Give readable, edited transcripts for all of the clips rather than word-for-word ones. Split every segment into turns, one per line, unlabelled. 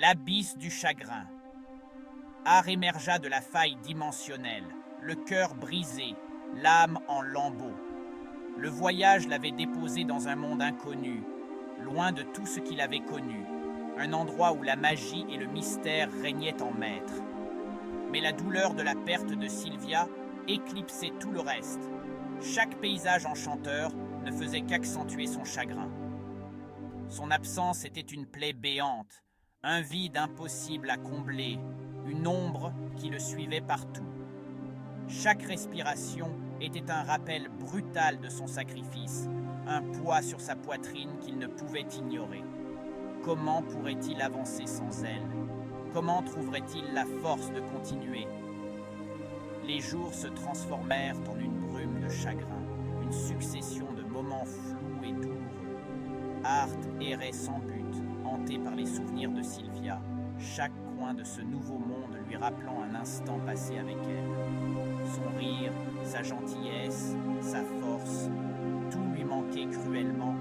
L'abysse du chagrin. Ar émergea de la faille dimensionnelle, le cœur brisé, l'âme en lambeaux. Le voyage l'avait déposé dans un monde inconnu, loin de tout ce qu'il avait connu, un endroit où la magie et le mystère régnaient en maître. Mais la douleur de la perte de Sylvia éclipsait tout le reste. Chaque paysage enchanteur ne faisait qu'accentuer son chagrin. Son absence était une plaie béante, un vide impossible à combler, une ombre qui le suivait partout. Chaque respiration était un rappel brutal de son sacrifice, un poids sur sa poitrine qu'il ne pouvait ignorer. Comment pourrait-il avancer sans elle? Comment trouverait-il la force de continuer? Les jours se transformèrent en une brume de chagrin, une succession de moments flous et douloureux. Art errait sans but, hanté par les souvenirs de Sylvia, chaque coin de ce nouveau monde lui rappelant un instant passé avec elle. Son rire, sa gentillesse, sa force, tout lui manquait cruellement.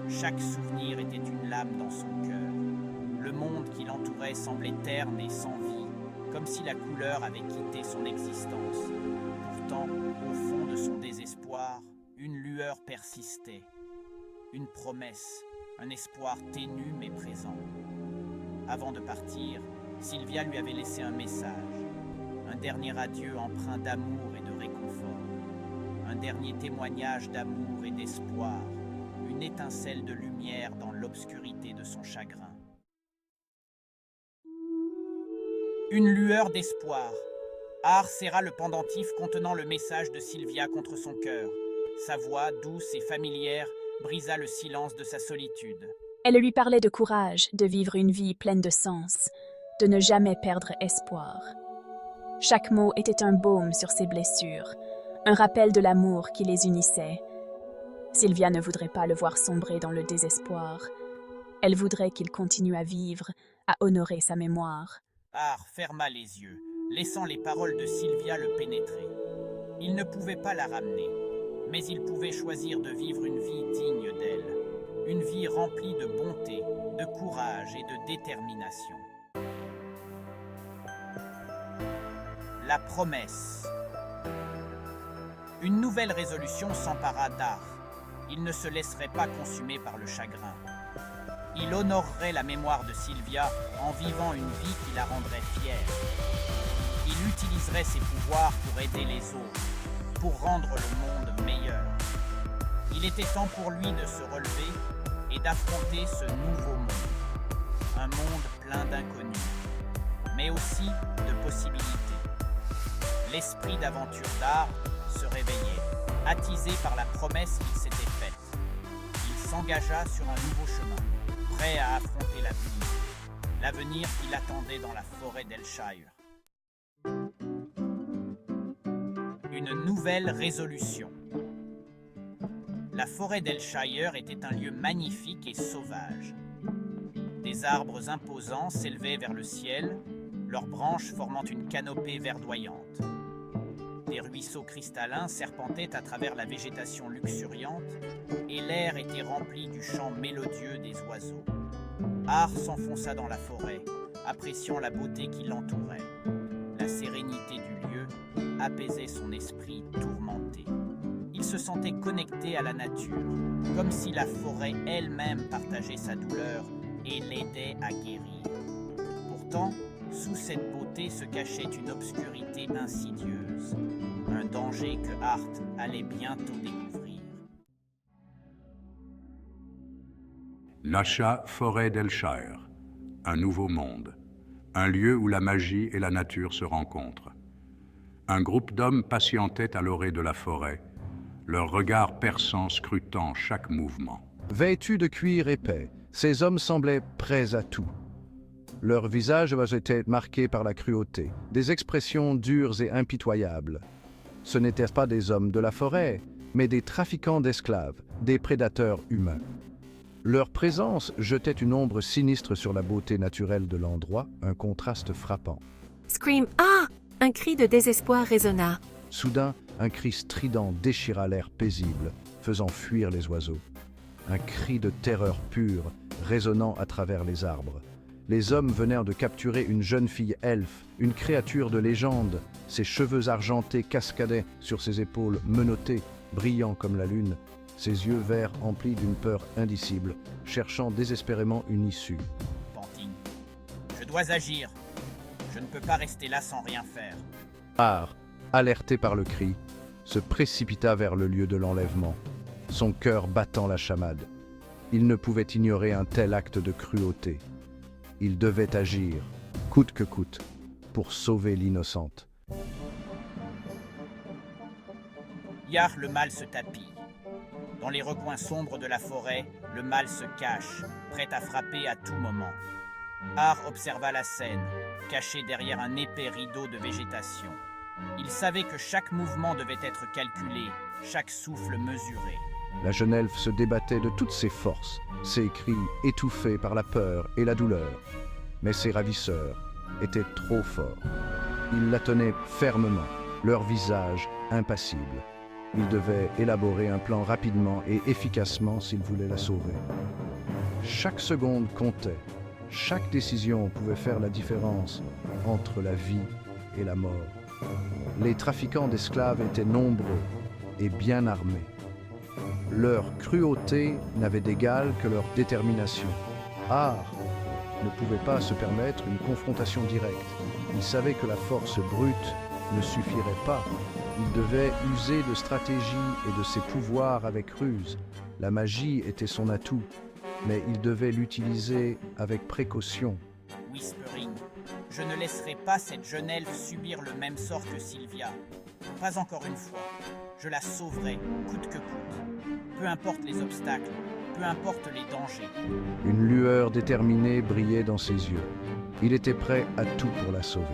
Chaque souvenir était une lame dans son cœur. Le monde qui l'entourait semblait terne et sans vie, comme si la couleur avait quitté son existence. Pourtant, au fond de son désespoir, une lueur persistait. Une promesse, un espoir ténu mais présent. Avant de partir, Sylvia lui avait laissé un message. Un dernier adieu empreint d'amour et de réconfort. Un dernier témoignage d'amour et d'espoir. Une étincelle de lumière dans l'obscurité de son chagrin. Une lueur d'espoir. Ar serra le pendentif contenant le message de Sylvia contre son cœur. Sa voix, douce et familière, brisa le silence de sa solitude.
Elle lui parlait de courage, de vivre une vie pleine de sens, de ne jamais perdre espoir. Chaque mot était un baume sur ses blessures, un rappel de l'amour qui les unissait. Sylvia ne voudrait pas le voir sombrer dans le désespoir. Elle voudrait qu'il continue à vivre, à honorer sa mémoire.
Ar ferma les yeux, laissant les paroles de Sylvia le pénétrer. Il ne pouvait pas la ramener, mais il pouvait choisir de vivre une vie digne d'elle, une vie remplie de bonté, de courage et de détermination. La promesse. Une nouvelle résolution s'empara d'Ar. Il ne se laisserait pas consumer par le chagrin. Il honorerait la mémoire de Sylvia en vivant une vie qui la rendrait fière. Il utiliserait ses pouvoirs pour aider les autres, pour rendre le monde meilleur. Il était temps pour lui de se relever et d'affronter ce nouveau monde. Un monde plein d'inconnus, mais aussi de possibilités. L'esprit d'aventure d'Ar se réveillait, attisé par la promesse qu'il s'était faite. Il s'engagea sur un nouveau chemin, prêt à affronter l'avenir qui l'attendait dans la forêt d'Elshire. Une nouvelle résolution. La forêt d'Elshire était un lieu magnifique et sauvage. Des arbres imposants s'élevaient vers le ciel, leurs branches formant une canopée verdoyante. Des ruisseaux cristallins serpentaient à travers la végétation luxuriante et l'air était rempli du chant mélodieux des oiseaux. Ar s'enfonça dans la forêt, appréciant la beauté qui l'entourait. La sérénité du lieu apaisait son esprit tourmenté. Il se sentait connecté à la nature, comme si la forêt elle-même partageait sa douleur et l'aidait à guérir. Pourtant, sous cette beauté se cachait une obscurité insidieuse, un danger que Art allait bientôt découvrir.
L'achat forêt d'Elshire, un nouveau monde, un lieu où la magie et la nature se rencontrent. Un groupe d'hommes patientait à l'orée de la forêt, leur regard perçant scrutant chaque mouvement.
Vêtus de cuir épais, ces hommes semblaient prêts à tout. Leurs visages étaient marqués par la cruauté, des expressions dures et impitoyables. Ce n'étaient pas des hommes de la forêt, mais des trafiquants d'esclaves, des prédateurs humains. Leur présence jetait une ombre sinistre sur la beauté naturelle de l'endroit, un contraste frappant.
Scream! Ah! Un cri de désespoir résonna.
Soudain, un cri strident déchira l'air paisible, faisant fuir les oiseaux. Un cri de terreur pure, résonnant à travers les arbres. Les hommes venèrent de capturer une jeune fille elfe, une créature de légende. Ses cheveux argentés cascadaient sur ses épaules menottées, brillants comme la lune, ses yeux verts emplis d'une peur indicible, cherchant désespérément une issue.
Panting. Je dois agir. Je ne peux pas rester là sans rien faire.
Ar, alerté par le cri, se précipita vers le lieu de l'enlèvement, son cœur battant la chamade. Il ne pouvait ignorer un tel acte de cruauté. Il devait agir, coûte que coûte, pour sauver l'innocente.
Yar, le mal se tapit. Dans les recoins sombres de la forêt, le mal se cache, prêt à frapper à tout moment. Ar observa la scène, caché derrière un épais rideau de végétation. Il savait que chaque mouvement devait être calculé, chaque souffle mesuré.
La jeune elfe se débattait de toutes ses forces, ses cris étouffés par la peur et la douleur. Mais ses ravisseurs étaient trop forts. Ils la tenaient fermement, leur visage impassible. Il devait élaborer un plan rapidement et efficacement s'il voulait la sauver. Chaque seconde comptait. Chaque décision pouvait faire la différence entre la vie et la mort. Les trafiquants d'esclaves étaient nombreux et bien armés. Leur cruauté n'avait d'égal que leur détermination. Ar ne pouvait pas se permettre une confrontation directe. Il savait que la force brute ne suffirait pas. Il devait user de stratégie et de ses pouvoirs avec ruse. La magie était son atout, mais il devait l'utiliser avec précaution.
Whispering. Je ne laisserai pas cette jeune elfe subir le même sort que Sylvia. Pas encore une fois. Je la sauverai, coûte que coûte. Peu importe les obstacles, peu importe les dangers.
Une lueur déterminée brillait dans ses yeux. Il était prêt à tout pour la sauver.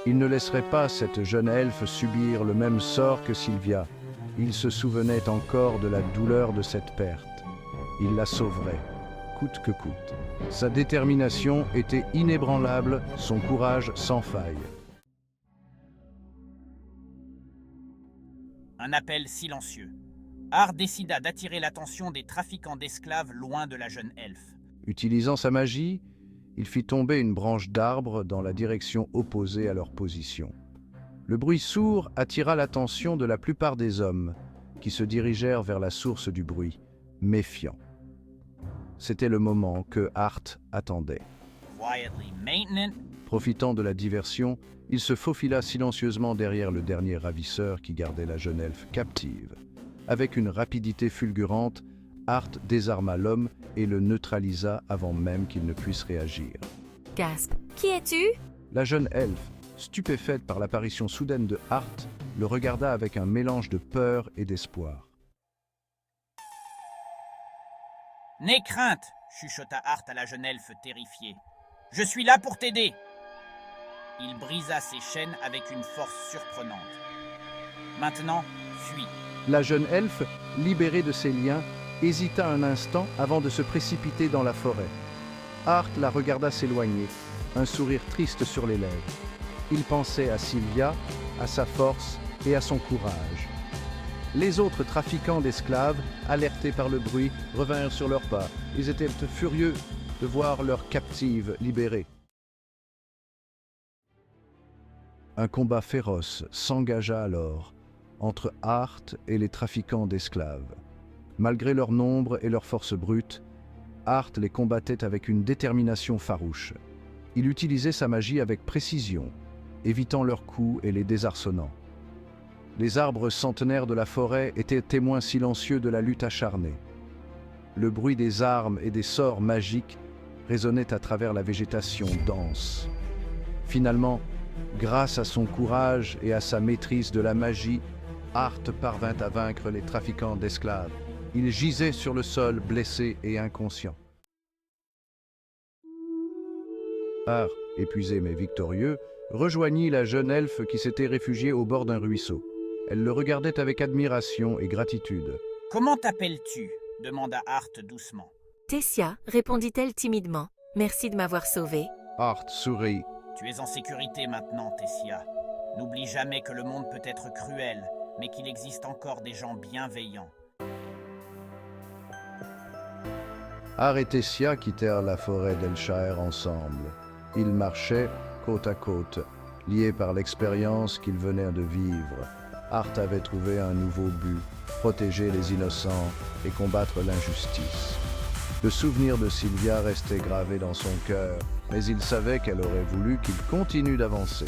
Il ne laisserait pas cette jeune elfe subir le même sort que Sylvia. Il se souvenait encore de la douleur de cette perte. Il la sauverait, coûte que coûte. Sa détermination était inébranlable, son courage sans faille.
Un appel silencieux. Ar décida d'attirer l'attention des trafiquants d'esclaves loin de la jeune elfe.
Utilisant sa magie, il fit tomber une branche d'arbre dans la direction opposée à leur position. Le bruit sourd attira l'attention de la plupart des hommes, qui se dirigèrent vers la source du bruit, méfiants. C'était le moment que Hart attendait.
Quietly maintenance.
Profitant de la diversion, il se faufila silencieusement derrière le dernier ravisseur qui gardait la jeune elfe captive. Avec une rapidité fulgurante, Hart désarma l'homme et le neutralisa avant même qu'il ne puisse réagir.
Gasp. Qui es-tu?
La jeune elfe, stupéfaite par l'apparition soudaine de Hart, le regarda avec un mélange de peur et d'espoir.
« N'aie crainte !» chuchota Hart à la jeune elfe terrifiée. « Je suis là pour t'aider !» Il brisa ses chaînes avec une force surprenante. « Maintenant, fuis !»
La jeune elfe, libérée de ses liens, hésita un instant avant de se précipiter dans la forêt. Hart la regarda s'éloigner, un sourire triste sur les lèvres. Il pensait à Sylvia, à sa force et à son courage. Les autres trafiquants d'esclaves, alertés par le bruit, revinrent sur leurs pas. Ils étaient furieux de voir leur captive libérée. Un combat féroce s'engagea alors entre Hart et les trafiquants d'esclaves. Malgré leur nombre et leur force brute, Hart les combattait avec une détermination farouche. Il utilisait sa magie avec précision, évitant leurs coups et les désarçonnant. Les arbres centenaires de la forêt étaient témoins silencieux de la lutte acharnée. Le bruit des armes et des sorts magiques résonnait à travers la végétation dense. Finalement, grâce à son courage et à sa maîtrise de la magie, Hart parvint à vaincre les trafiquants d'esclaves. Il gisait sur le sol, blessé et inconscient. Hart, épuisé mais victorieux, rejoignit la jeune elfe qui s'était réfugiée au bord d'un ruisseau. Elle le regardait avec admiration et gratitude.
« Comment t'appelles-tu » demanda Hart doucement.
Tessia, répondit-elle timidement. Merci de m'avoir sauvée.
Hart sourit.
« Tu es en sécurité maintenant, Tessia. N'oublie jamais que le monde peut être cruel, mais qu'il existe encore des gens bienveillants. »
Art et Tessia quittèrent la forêt d'Elshire ensemble. Ils marchaient côte à côte, liés par l'expérience qu'ils venaient de vivre. Art avait trouvé un nouveau but, protéger les innocents et combattre l'injustice. Le souvenir de Sylvia restait gravé dans son cœur, mais il savait qu'elle aurait voulu qu'il continue d'avancer.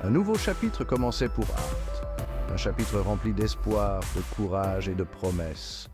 Un nouveau chapitre commençait pour Art. Un chapitre rempli d'espoir, de courage et de promesses.